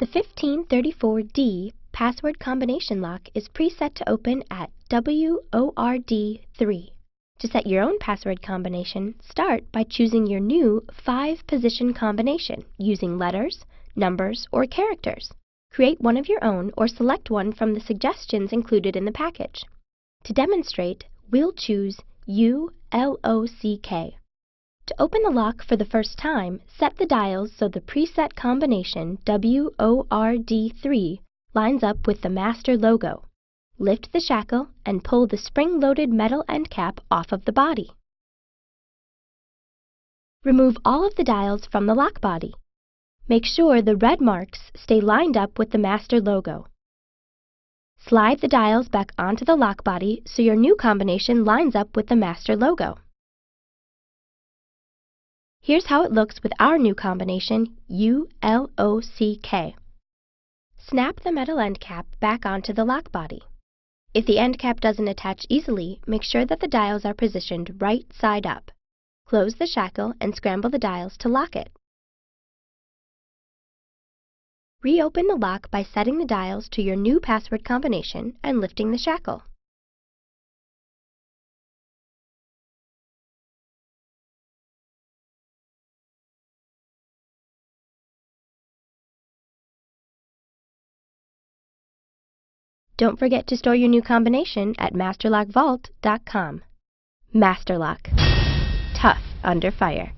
The 1534D password combination lock is preset to open at WORD3. To set your own password combination, start by choosing your new 5-position combination using letters, numbers, or characters. Create one of your own or select one from the suggestions included in the package. To demonstrate, we'll choose ULOCK. To open the lock for the first time, set the dials so the preset combination WORD3 lines up with the master logo. Lift the shackle and pull the spring-loaded metal end cap off of the body. Remove all of the dials from the lock body. Make sure the red marks stay lined up with the master logo. Slide the dials back onto the lock body so your new combination lines up with the master logo. Here's how it looks with our new combination, ULOCK. Snap the metal end cap back onto the lock body. If the end cap doesn't attach easily, make sure that the dials are positioned right side up. Close the shackle and scramble the dials to lock it. Reopen the lock by setting the dials to your new password combination and lifting the shackle. Don't forget to store your new combination at masterlockvault.com. Masterlock. Tough under fire.